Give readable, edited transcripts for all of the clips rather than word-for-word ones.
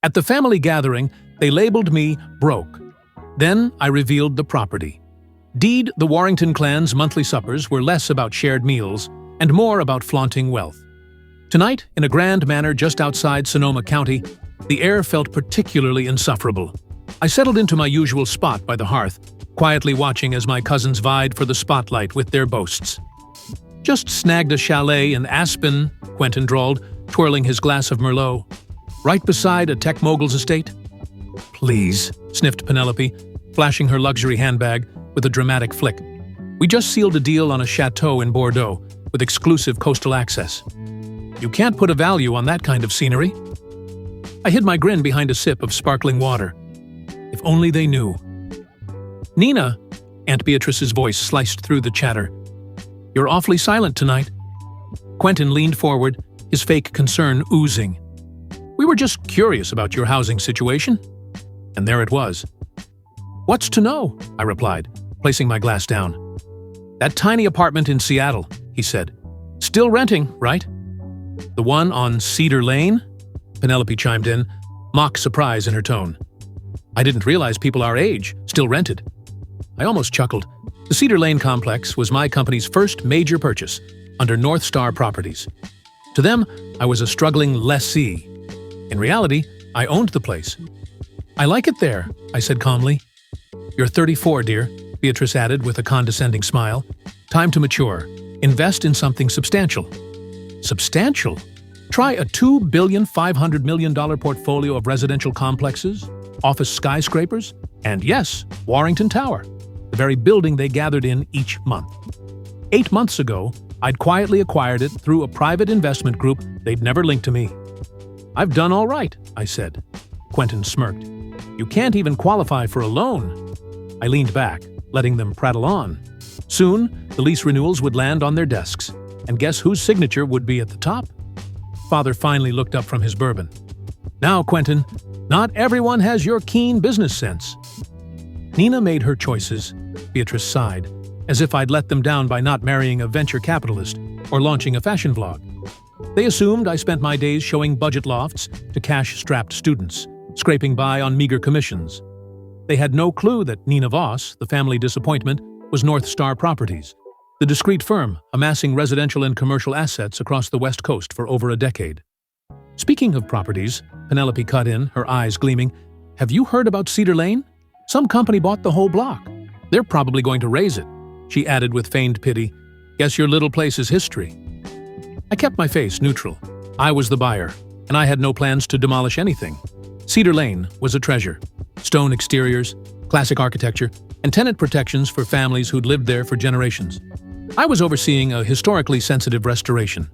At the family gathering, they labeled me broke. Then I revealed the property. Deed, the Warrington clan's monthly suppers were less about shared meals and more about flaunting wealth. Tonight, in a grand manor just outside Sonoma County, the air felt particularly insufferable. I settled into my usual spot by the hearth, quietly watching as my cousins vied for the spotlight with their boasts. "Just snagged a chalet in Aspen," Quentin drawled, twirling his glass of Merlot. "Right beside a tech mogul's estate." "Please," sniffed Penelope, flashing her luxury handbag with a dramatic flick. "We just sealed a deal on a chateau in Bordeaux with exclusive coastal access. You can't put a value on that kind of scenery." I hid my grin behind a sip of sparkling water. If only they knew. "Nina," Aunt Beatrice's voice sliced through the chatter. "You're awfully silent tonight." Quentin leaned forward, his fake concern oozing. "We were just curious about your housing situation." And there it was. "What's to know?" I replied, placing my glass down. "That tiny apartment in Seattle," he said. "Still renting, right?" "The one on Cedar Lane?" Penelope chimed in, mock surprise in her tone. "I didn't realize people our age still rented." I almost chuckled. The Cedar Lane complex was my company's first major purchase, under North Star Properties. To them, I was a struggling lessee. In reality, I owned the place. "I like it there," I said calmly. "You're 34, dear," Beatrice added with a condescending smile. "Time to mature. Invest in something substantial." Substantial? Try a $2,500,000,000 portfolio of residential complexes, office skyscrapers, and yes, Warrington Tower, the very building they gathered in each month. 8 months ago, I'd quietly acquired it through a private investment group they'd never linked to me. "I've done all right," I said. Quentin smirked. "You can't even qualify for a loan." I leaned back, letting them prattle on. Soon, the lease renewals would land on their desks, and guess whose signature would be at the top? Father finally looked up from his bourbon. "Now, Quentin, not everyone has your keen business sense." Nina made her choices, Beatrice sighed, as if I'd let them down by not marrying a venture capitalist or launching a fashion vlog. They assumed I spent my days showing budget lofts to cash-strapped students, scraping by on meager commissions. They had no clue that Nina Voss, the family disappointment, was North Star Properties, the discreet firm amassing residential and commercial assets across the West Coast for over a decade. "Speaking of properties," Penelope cut in, her eyes gleaming, "have you heard about Cedar Lane? Some company bought the whole block. They're probably going to raise it," she added with feigned pity. "Guess your little place is history." I kept my face neutral. I was the buyer, and I had no plans to demolish anything. Cedar Lane was a treasure. Stone exteriors, classic architecture, and tenant protections for families who'd lived there for generations. I was overseeing a historically sensitive restoration.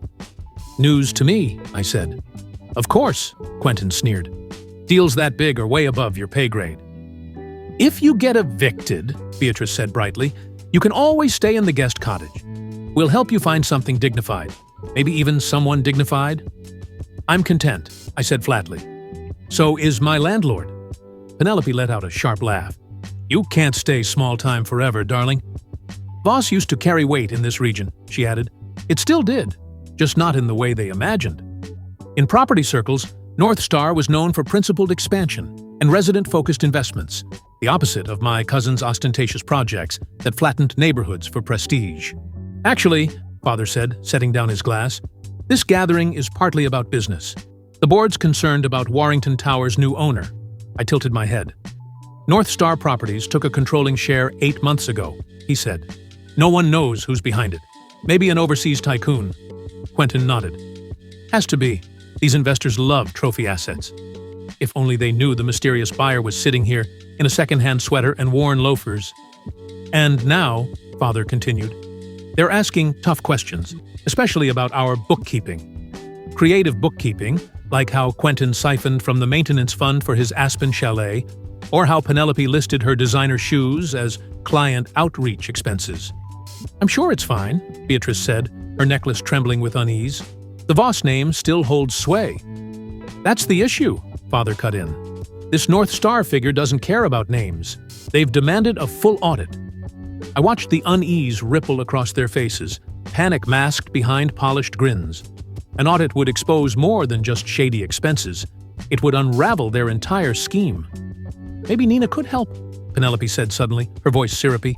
"News to me," I said. "Of course," Quentin sneered. "Deals that big are way above your pay grade." "If you get evicted," Beatrice said brightly, "you can always stay in the guest cottage. We'll help you find something dignified. Maybe even someone dignified." "I'm content," I said flatly. "So is my landlord." Penelope let out a sharp laugh. "You can't stay small time forever, darling." "Voss used to carry weight in this region," she added. "It still did, just not in the way they imagined. In property circles, North Star was known for principled expansion and resident-focused investments, the opposite of my cousin's ostentatious projects that flattened neighborhoods for prestige. "Actually," Father said, setting down his glass, "this gathering is partly about business. The board's concerned about Warrington Tower's new owner." I tilted my head. "North Star Properties took a controlling share 8 months ago," he said. "No one knows who's behind it. Maybe an overseas tycoon." Quentin nodded. "Has to be. These investors love trophy assets." If only they knew the mysterious buyer was sitting here in a second-hand sweater and worn loafers. "And now," Father continued, "they're asking tough questions, especially about our bookkeeping. Creative bookkeeping, like how Quentin siphoned from the maintenance fund for his Aspen chalet, or how Penelope listed her designer shoes as client outreach expenses. "I'm sure it's fine," Beatrice said, her necklace trembling with unease. "The Voss name still holds sway." "That's the issue," Father cut in. "This North Star figure doesn't care about names. They've demanded a full audit." I watched the unease ripple across their faces, panic masked behind polished grins. An audit would expose more than just shady expenses. It would unravel their entire scheme. Maybe Nina could help, Penelope said suddenly, her voice syrupy.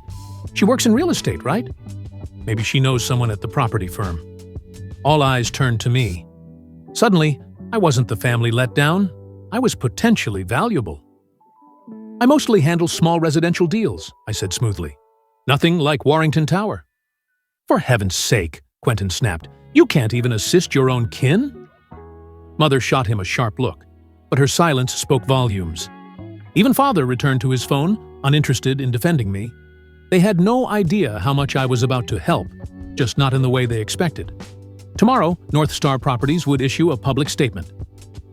She works in real estate, right? Maybe she knows someone at the property firm. All eyes turned to me. Suddenly, I wasn't the family letdown. I was potentially valuable. I mostly handle small residential deals, I said smoothly. Nothing like Warrington Tower. For heaven's sake, Quentin snapped. You can't even assist your own kin? Mother shot him a sharp look, but her silence spoke volumes. Even Father returned to his phone, uninterested in defending me. They had no idea how much I was about to help, just not in the way they expected. Tomorrow, North Star Properties would issue a public statement.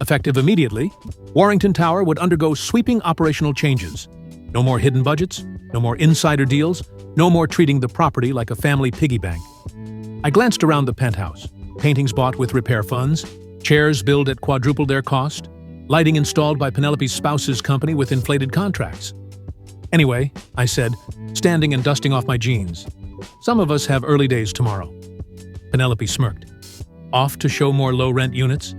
Effective immediately, Warrington Tower would undergo sweeping operational changes. No more hidden budgets, no more insider deals, no more treating the property like a family piggy bank. I glanced around the penthouse. Paintings bought with repair funds, chairs billed at quadruple their cost, lighting installed by Penelope's spouse's company with inflated contracts. Anyway, I said, standing and dusting off my jeans. Some of us have early days tomorrow. Penelope smirked. Off to show more low-rent units?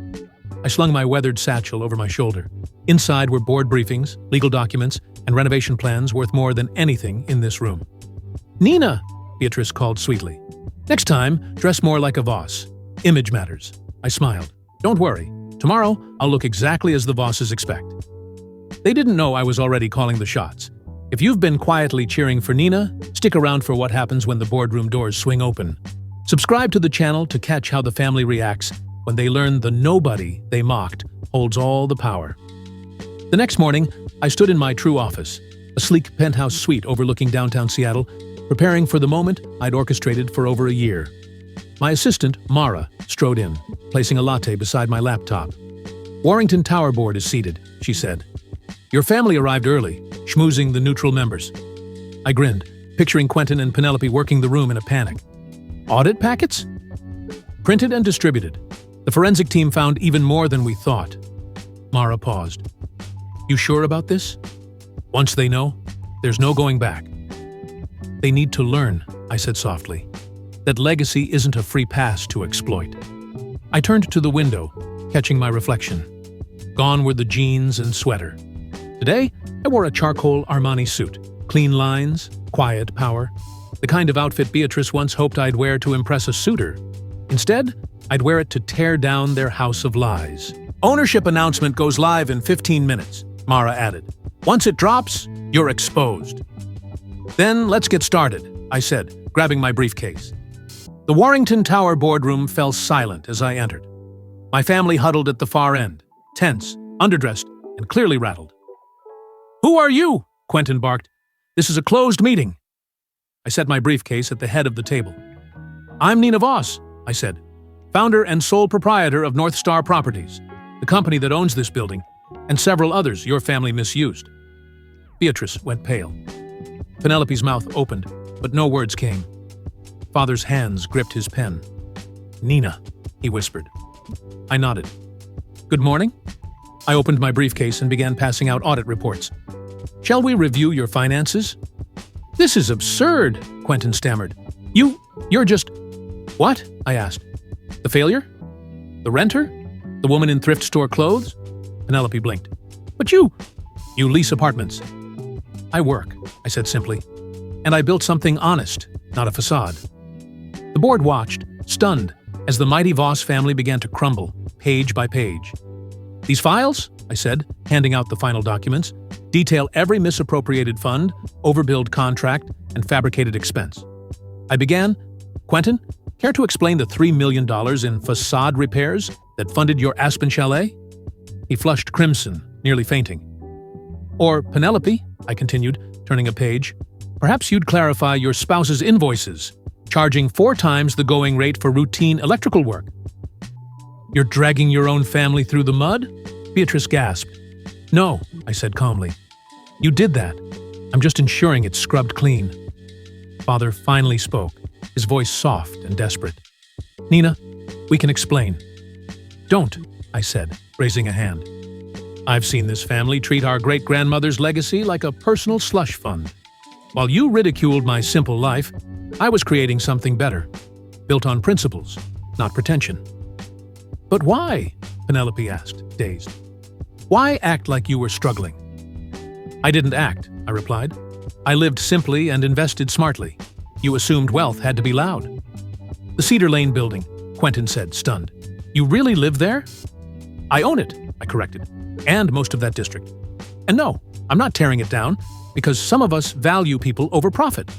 I slung my weathered satchel over my shoulder. Inside were board briefings, legal documents, and renovation plans worth more than anything in this room. Nina, Beatrice called sweetly. Next time, dress more like a Voss. Image matters. I smiled. Don't worry. Tomorrow, I'll look exactly as the Vosses expect. They didn't know I was already calling the shots. If you've been quietly cheering for Nina, stick around for what happens when the boardroom doors swing open. Subscribe to the channel to catch how the family reacts when they learn the nobody they mocked holds all the power. The next morning, I stood in my true office, a sleek penthouse suite overlooking downtown Seattle, preparing for the moment I'd orchestrated for over a year. My assistant, Mara, strode in, placing a latte beside my laptop. Warrington Tower Board is seated, she said. Your family arrived early, schmoozing the neutral members. I grinned, picturing Quentin and Penelope working the room in a panic. Audit packets? Printed and distributed. The forensic team found even more than we thought. Mara paused. You sure about this? Once they know, there's no going back. They need to learn, I said softly, that legacy isn't a free pass to exploit. I turned to the window, catching my reflection. Gone were the jeans and sweater. Today, I wore a charcoal Armani suit. Clean lines, quiet power. The kind of outfit Beatrice once hoped I'd wear to impress a suitor. Instead, I'd wear it to tear down their house of lies. Ownership announcement goes live in 15 minutes, Mara added. Once it drops, you're exposed. Then let's get started, I said, grabbing my briefcase. The Warrington Tower boardroom fell silent as I entered. My family huddled at the far end, tense, underdressed, and clearly rattled. Who are you? Quentin barked. This is a closed meeting. I set my briefcase at the head of the table. I'm Nina Voss, I said, founder and sole proprietor of North Star Properties, the company that owns this building, and several others your family misused. Beatrice went pale. Penelope's mouth opened, but no words came. Father's hands gripped his pen. Nina, he whispered. I nodded. Good morning. I opened my briefcase and began passing out audit reports. Shall we review your finances? This is absurd, Quentin stammered. You're just... What? I asked. The failure? The renter? The woman in thrift store clothes? Penelope blinked. But you lease apartments. I work, I said simply. And I built something honest, not a facade. The board watched, stunned, as the mighty Voss family began to crumble, page by page. These files, I said, handing out the final documents, detail every misappropriated fund, overbilled contract, and fabricated expense. I began, Quentin, care to explain the $3 million in facade repairs that funded your Aspen chalet? He flushed crimson, nearly fainting. Or, Penelope, I continued, turning a page, perhaps you'd clarify your spouse's invoices, charging 4 times the going rate for routine electrical work. You're dragging your own family through the mud? Beatrice gasped. No, I said calmly. You did that. I'm just ensuring it's scrubbed clean. Father finally spoke, his voice soft and desperate. Nina, we can explain. Don't, I said, raising a hand. I've seen this family treat our great-grandmother's legacy like a personal slush fund. While you ridiculed my simple life, I was creating something better, built on principles, not pretension. But why? Penelope asked, dazed. Why act like you were struggling? I didn't act, I replied. I lived simply and invested smartly. You assumed wealth had to be loud. The Cedar Lane building, Quentin said, stunned. You really live there? I own it, I corrected, and most of that district. And no, I'm not tearing it down, because some of us value people over profit.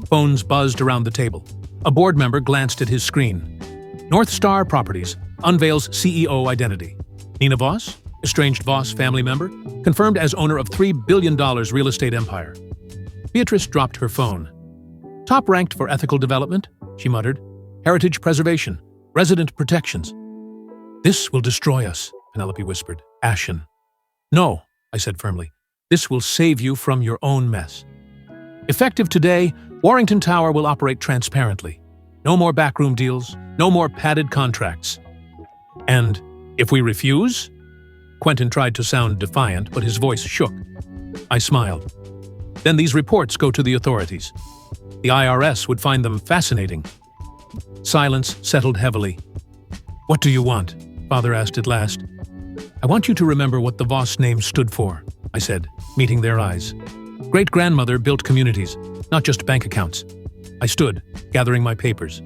Phones buzzed around the table. A board member glanced at his screen. North Star Properties unveils CEO identity. Nina Voss, estranged Voss family member, confirmed as owner of $3 billion real estate empire. Beatrice dropped her phone. Top ranked for ethical development, she muttered. Heritage preservation, resident protections. This will destroy us, Penelope whispered, ashen. No, I said firmly. This will save you from your own mess. Effective today, Warrington Tower will operate transparently. No more backroom deals, no more padded contracts. And if we refuse? Quentin tried to sound defiant, but his voice shook. I smiled. Then these reports go to the authorities. The IRS would find them fascinating. Silence settled heavily. What do you want? Father asked at last. I want you to remember what the Voss name stood for, I said, meeting their eyes. Great-grandmother built communities, not just bank accounts. I stood, gathering my papers.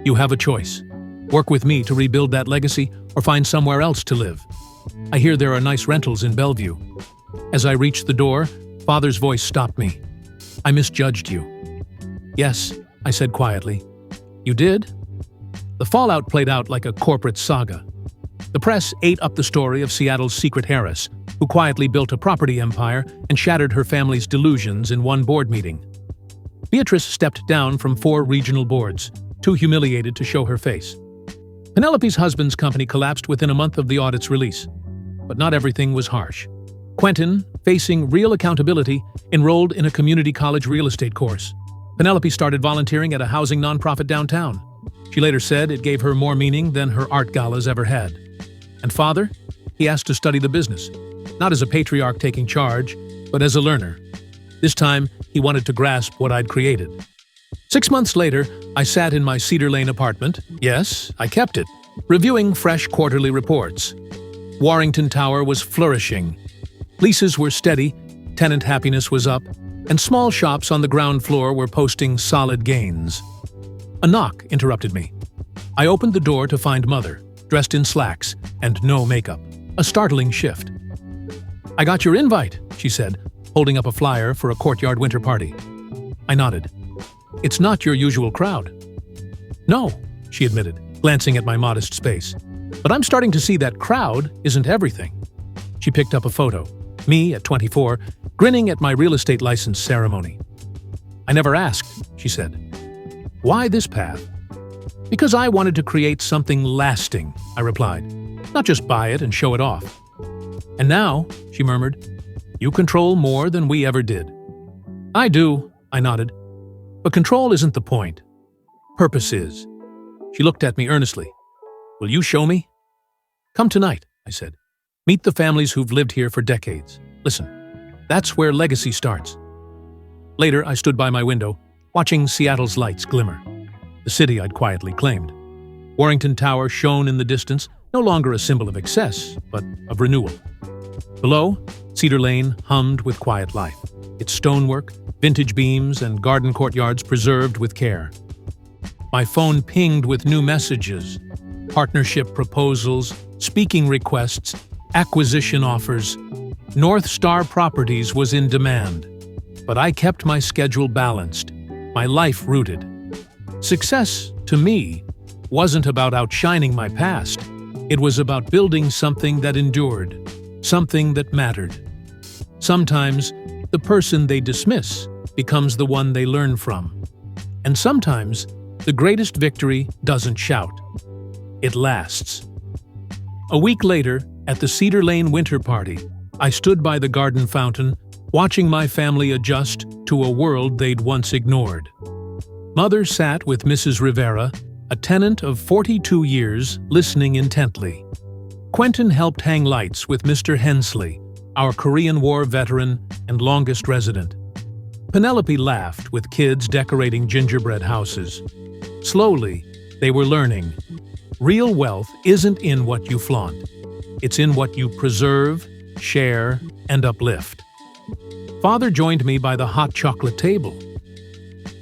You have a choice. Work with me to rebuild that legacy or find somewhere else to live. I hear there are nice rentals in Bellevue. As I reached the door, Father's voice stopped me. I misjudged you. Yes, I said quietly. You did? The fallout played out like a corporate saga. The press ate up the story of Seattle's secret heiress, who quietly built a property empire and shattered her family's delusions in one board meeting. Beatrice stepped down from 4 regional boards, too humiliated to show her face. Penelope's husband's company collapsed within a month of the audit's release. But not everything was harsh. Quentin, facing real accountability, enrolled in a community college real estate course. Penelope started volunteering at a housing nonprofit downtown. She later said it gave her more meaning than her art galas ever had. And Father? He asked to study the business, not as a patriarch taking charge, but as a learner. This time, he wanted to grasp what I'd created. 6 months later, I sat in my Cedar Lane apartment. Yes, I kept it, reviewing fresh quarterly reports. Warrington Tower was flourishing. Leases were steady, tenant happiness was up, and small shops on the ground floor were posting solid gains. A knock interrupted me. I opened the door to find Mother, dressed in slacks and no makeup. A startling shift. I got your invite, she said, holding up a flyer for a courtyard winter party. I nodded. It's not your usual crowd. No, she admitted, glancing at my modest space. But I'm starting to see that crowd isn't everything. She picked up a photo. Me, at 24, grinning at my real estate license ceremony. I never asked, she said. Why this path? Because I wanted to create something lasting, I replied. Not just buy it and show it off. And now, she murmured, you control more than we ever did. I do, I nodded. But control isn't the point. Purpose is. She looked at me earnestly. Will you show me? Come tonight, I said. Meet the families who've lived here for decades. Listen, that's where legacy starts. Later, I stood by my window, watching Seattle's lights glimmer. The city I'd quietly claimed. Warrington Tower shone in the distance, no longer a symbol of excess, but of renewal. Below, Cedar Lane hummed with quiet life, its stonework, vintage beams, and garden courtyards preserved with care. My phone pinged with new messages, partnership proposals, speaking requests, acquisition offers. North Star Properties was in demand, but I kept my schedule balanced, my life rooted. Success, to me, wasn't about outshining my past. It was about building something that endured, something that mattered. Sometimes, the person they dismiss becomes the one they learn from. And sometimes, the greatest victory doesn't shout. It lasts. A week later, at the Cedar Lane winter party, I stood by the garden fountain, watching my family adjust to a world they'd once ignored. Mother sat with Mrs. Rivera, a tenant of 42 years, listening intently. Quentin helped hang lights with Mr. Hensley, our Korean War veteran and longest resident. Penelope laughed with kids decorating gingerbread houses. Slowly, they were learning. Real wealth isn't in what you flaunt. It's in what you preserve, share, and uplift. Father joined me by the hot chocolate table.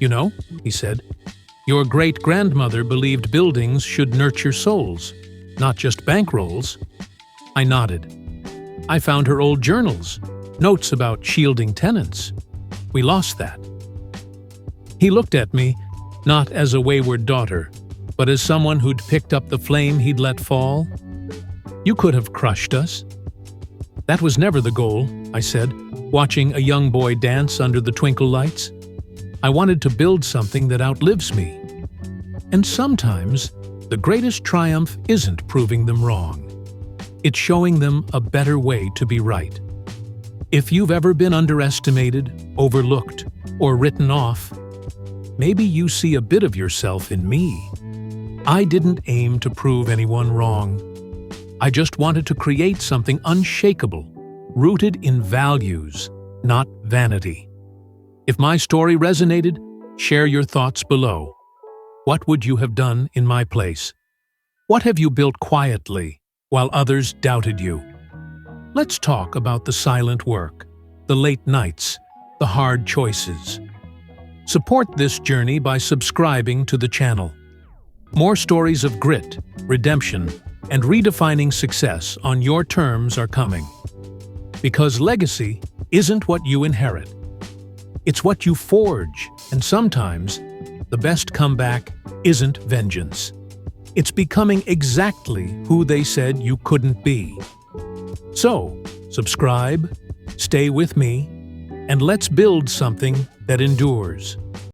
"You know," he said, "your great-grandmother believed buildings should nurture souls, not just bankrolls." I nodded. I found her old journals, notes about shielding tenants. We lost that. He looked at me, not as a wayward daughter, but as someone who'd picked up the flame he'd let fall. "You could have crushed us." "That was never the goal," I said, watching a young boy dance under the twinkle lights. "I wanted to build something that outlives me." And sometimes, the greatest triumph isn't proving them wrong. It's showing them a better way to be right. If you've ever been underestimated, overlooked, or written off, maybe you see a bit of yourself in me. I didn't aim to prove anyone wrong. I just wanted to create something unshakable, rooted in values, not vanity. If my story resonated, share your thoughts below. What would you have done in my place? What have you built quietly while others doubted you? Let's talk about the silent work, the late nights, the hard choices. Support this journey by subscribing to the channel. More stories of grit, redemption, and redefining success on your terms are coming. Because legacy isn't what you inherit. It's what you forge, and sometimes the best comeback isn't vengeance. It's becoming exactly who they said you couldn't be. So, subscribe, stay with me, and let's build something that endures.